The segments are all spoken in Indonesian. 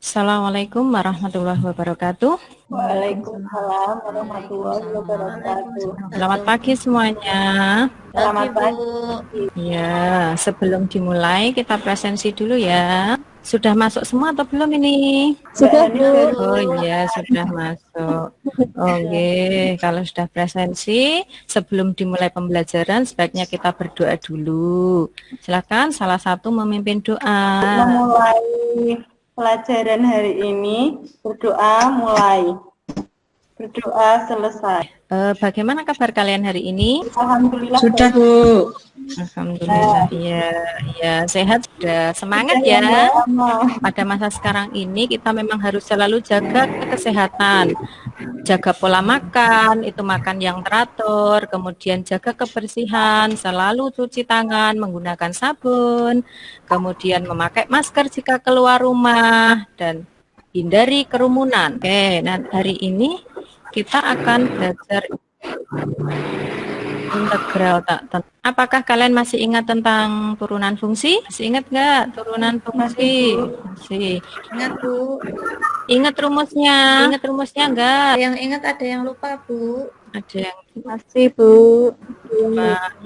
Assalamualaikum warahmatullahi wabarakatuh. Waalaikumsalam warahmatullahi wabarakatuh. Selamat pagi semuanya. Selamat pagi. Ya, sebelum dimulai kita presensi dulu ya. Sudah masuk semua atau belum ini? Sudah, Bu. Oh iya, sudah masuk. Oke, kalau sudah presensi, sebelum dimulai pembelajaran sebaiknya kita berdoa dulu. Silakan salah satu memimpin doa. Memulai pelajaran hari ini, berdoa mulai. Berdoa selesai. Bagaimana kabar kalian hari ini? Alhamdulillah. Sudah, Bu. Alhamdulillah, ya, sehat, sudah semangat ya. Pada masa sekarang ini kita memang harus selalu jaga kesehatan, jaga pola makan, itu makan yang teratur, kemudian jaga kebersihan, selalu cuci tangan menggunakan sabun, kemudian memakai masker jika keluar rumah, dan hindari kerumunan. Oke, nah hari ini kita akan belajar integral tak tentu. Apakah kalian masih ingat tentang turunan fungsi? Masih ingat nggak turunan fungsi? Masih. Ingat, Bu. Ingat rumusnya? Ingat rumusnya nggak? Yang ingat ada yang lupa, Bu. Ada yang masih, Bu.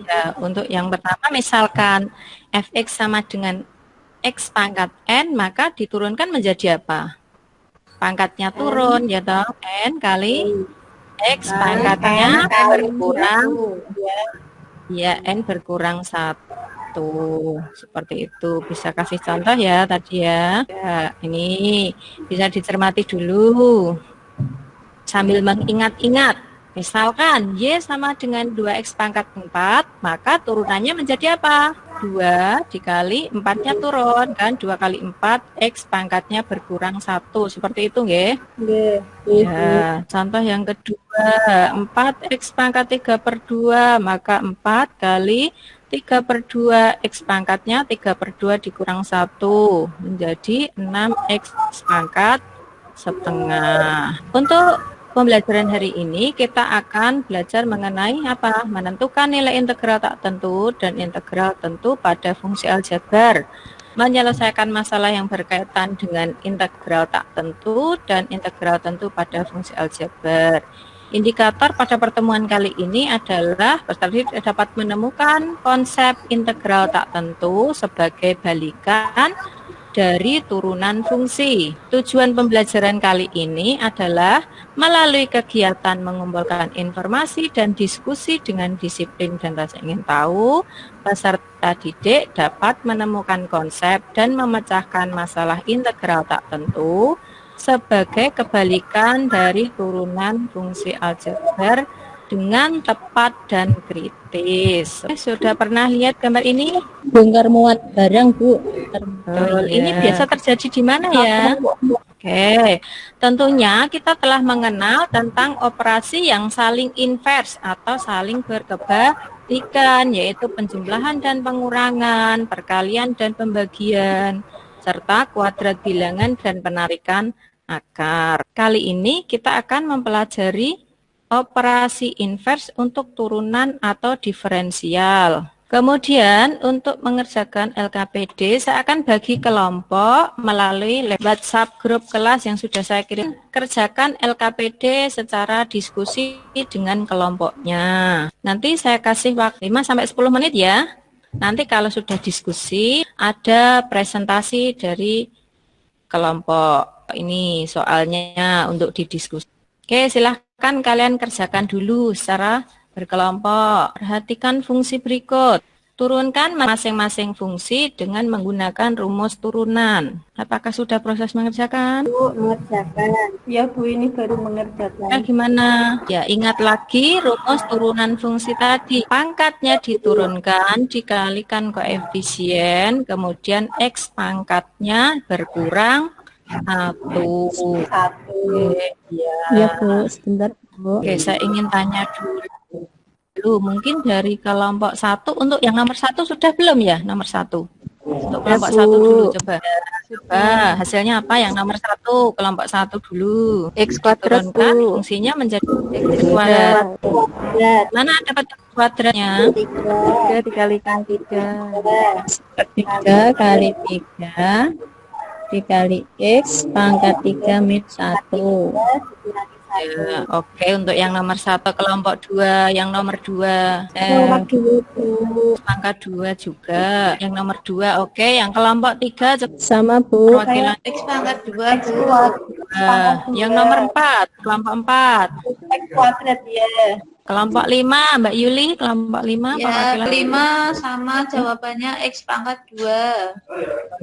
Ya, untuk yang pertama misalkan fx sama dengan x pangkat n, maka diturunkan menjadi apa? Pangkatnya turun, ya toh, n kali X pangkatnya berkurang, ya N berkurang 1, seperti itu. Bisa kasih contoh ya tadi ya. Ya, ini bisa dicermati dulu sambil mengingat-ingat. Misalkan Y sama dengan 2X pangkat 4, maka turunannya menjadi apa? 2 dikali 4-nya turun, kan? 2 kali 4, X pangkatnya berkurang 1. Seperti itu, nggih? Ya, contoh yang kedua, 4X pangkat 3/2, maka 4 kali 3/2, X pangkatnya 3/2 dikurang 1, menjadi 6X pangkat setengah. Untuk pembelajaran hari ini kita akan belajar mengenai apa? Menentukan nilai integral tak tentu dan integral tentu pada fungsi aljabar. Menyelesaikan masalah yang berkaitan dengan integral tak tentu dan integral tentu pada fungsi aljabar. Indikator pada pertemuan kali ini adalah peserta dapat menemukan konsep integral tak tentu sebagai balikan dari turunan fungsi. Tujuan pembelajaran kali ini adalah melalui kegiatan mengumpulkan informasi dan diskusi dengan disiplin dan rasa ingin tahu, peserta didik dapat menemukan konsep dan memecahkan masalah integral tak tentu sebagai kebalikan dari turunan fungsi aljabar dengan tepat dan kritis. Sudah pernah lihat gambar ini? Bongkar muat barang, Bu. Ini biasa terjadi di mana ya? Oke, tentunya kita telah mengenal tentang operasi yang saling invers atau saling berkebalikan, yaitu penjumlahan dan pengurangan, perkalian dan pembagian, serta kuadrat bilangan dan penarikan akar. Kali ini kita akan mempelajari operasi invers untuk turunan atau diferensial. Kemudian untuk mengerjakan LKPD saya akan bagi kelompok melalui WhatsApp grup kelas yang sudah saya kirim. Kerjakan LKPD secara diskusi dengan kelompoknya. Nanti saya kasih waktu 5-10 menit ya. Nanti kalau sudah diskusi ada presentasi dari kelompok. Ini soalnya untuk didiskusi. Oke, silahkan kalian kerjakan dulu secara berkelompok. Perhatikan fungsi berikut. Turunkan masing-masing fungsi dengan menggunakan rumus turunan. Apakah sudah proses mengerjakan? Bu, mengerjakan. Ya, Bu, ini baru mengerjakan. Gimana? Ya, ingat lagi rumus turunan fungsi tadi. Pangkatnya diturunkan, dikalikan koefisien, kemudian X pangkatnya berkurang 1. Ya, Bu, sebentar, Bu. Oke, saya ingin tanya dulu. Mungkin dari kelompok 1, untuk yang nomor 1 sudah belum ya? Nomor 1. Untuk kelompok 1 dulu, coba. Hasilnya apa yang nomor 1? Kelompok 1 dulu. X kuadrat, Turunkan Bu. fungsinya menjadi X kuadrat. Mana dapat kuadratnya? 3 dikalikan 3. 3 kali 3 dikali X pangkat 3 min 1. Ya, oke, untuk yang nomor 1 kelompok 2, yang nomor 2 Nomor 2, Bu. pangkat 2 juga. Yang nomor 2, oke, yang kelompok 3 Sama, Bu. perwakilan X pangkat 2, X Bu. kuadrat. yang nomor 4, kelompok 4. X kuadrat ya. Kelompok 5, Mbak Yuli, kelompok 5 Ya, perwakilan. 5 sama jawabannya X pangkat 2.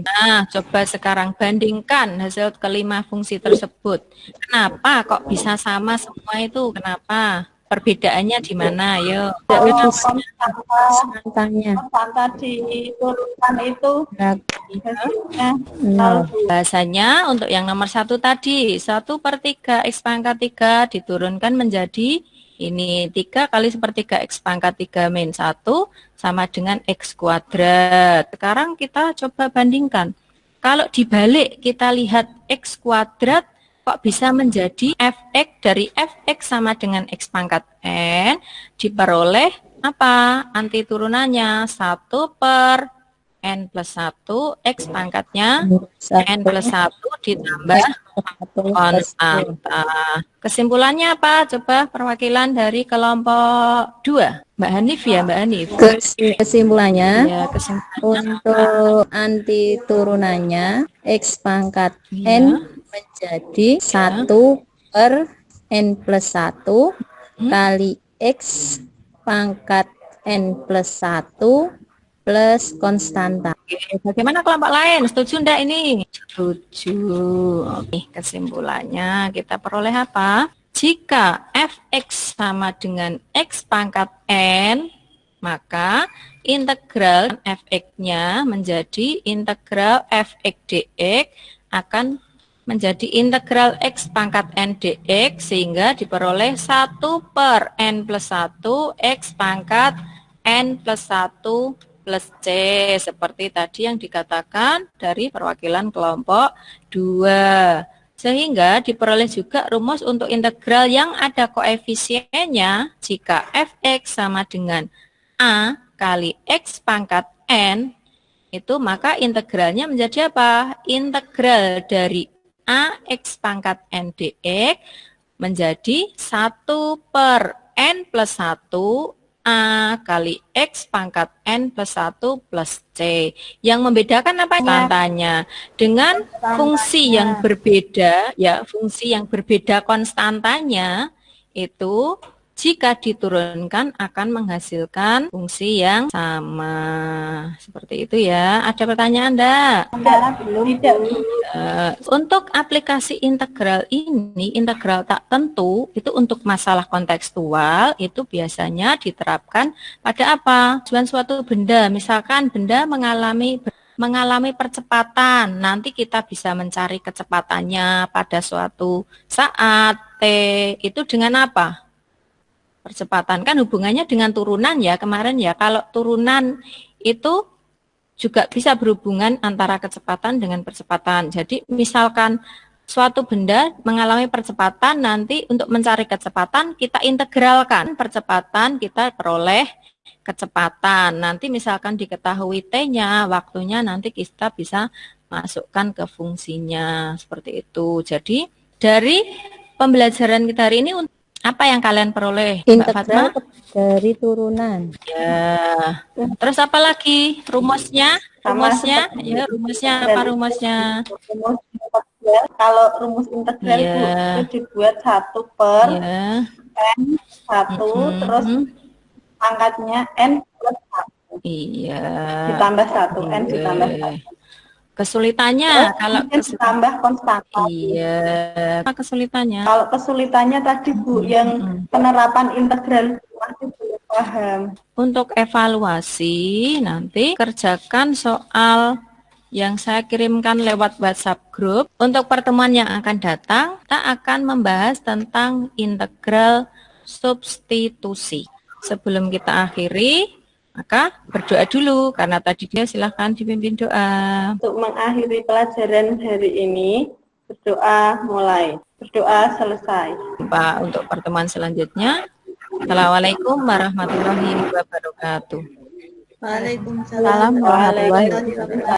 Nah, coba sekarang bandingkan hasil kelima fungsi tersebut. Kenapa kok bisa sama semua itu? Kenapa? Perbedaannya di mana? Ayo. Kalau Koefisien konstantanya konstanta diturunkan itu hasilnya nol. Bahasanya untuk yang nomor 1 tadi, 1/3 X pangkat 3 diturunkan menjadi ini 3 kali 1/3 X pangkat 3 min 1 sama dengan X kuadrat. Sekarang kita coba bandingkan. Kalau dibalik kita lihat X kuadrat, kok bisa menjadi Fx dari Fx sama dengan X pangkat N, diperoleh apa? Anti turunannya 1/N plus 1, X pangkatnya N plus 1 ditambah konstanta. Kesimpulannya apa? Coba perwakilan dari kelompok 2. Mbak Hanif ya, Mbak Hanif. Kesimpulannya, Ya, kesimpulannya untuk anti turunannya X pangkat Ya. N menjadi 1/N plus 1 kali X pangkat N plus 1 plus konstanta. Bagaimana kelompok lain? Setuju enggak ini? Setuju. Oke, kesimpulannya kita peroleh apa? Jika Fx sama dengan X pangkat N, maka integral Fx-nya menjadi integral Fx dx akan menjadi integral X pangkat N dx, sehingga diperoleh 1/N plus 1 X pangkat N plus 1 plus C, seperti tadi yang dikatakan dari perwakilan kelompok 2. Sehingga diperoleh juga rumus untuk integral yang ada koefisiennya jika Fx sama dengan A kali X pangkat N, itu maka integralnya menjadi apa? Integral dari A X pangkat N dx menjadi 1/N plus 1 A kali X pangkat N plus 1 plus C. Yang membedakan apa konstantanya? Dengan fungsi yang berbeda, ya fungsi yang berbeda konstantanya itu jika diturunkan akan menghasilkan fungsi yang sama. Seperti itu ya. Ada pertanyaan enggak? Tidak. Untuk aplikasi integral ini, integral tak tentu, itu untuk masalah kontekstual, itu biasanya diterapkan pada apa? Tujuan suatu benda, misalkan benda mengalami percepatan, nanti kita bisa mencari kecepatannya pada suatu saat, T, itu dengan apa? Percepatan kan hubungannya dengan turunan ya kemarin ya. Kalau turunan itu juga bisa berhubungan antara kecepatan dengan percepatan. Jadi misalkan suatu benda mengalami percepatan, nanti untuk mencari kecepatan kita integralkan percepatan, kita peroleh kecepatan. Nanti misalkan diketahui T-nya, waktunya nanti kita bisa masukkan ke fungsinya. Seperti itu. Jadi dari pembelajaran kita hari ini, apa yang kalian peroleh, Mbak Fatma? Integral dari turunan. Ya. Terus apa lagi? Rumusnya? Rumusnya? Ya, rumusnya apa rumusnya? Rumus integral, kalau rumus integral Iya. itu dibuat 1/N Ya. 1 terus angkatnya N plus 1 Iya. ditambah 1 N ditambah 1. Kesulitannya Terus kalau mungkin ditambah konstanta. iya. Apa kesulitannya? Kalau kesulitannya tadi Bu yang penerapan integral masih belum paham. Untuk evaluasi nanti kerjakan soal yang saya kirimkan lewat WhatsApp group. Untuk pertemuan yang akan datang, kita akan membahas tentang integral substitusi. Sebelum kita akhiri, maka berdoa dulu, karena tadi dia silahkan dipimpin doa. Untuk mengakhiri pelajaran hari ini, berdoa mulai, berdoa selesai. Jumpa untuk pertemuan selanjutnya. Assalamualaikum warahmatullahi wabarakatuh. Waalaikumsalam Waalaikumsalam.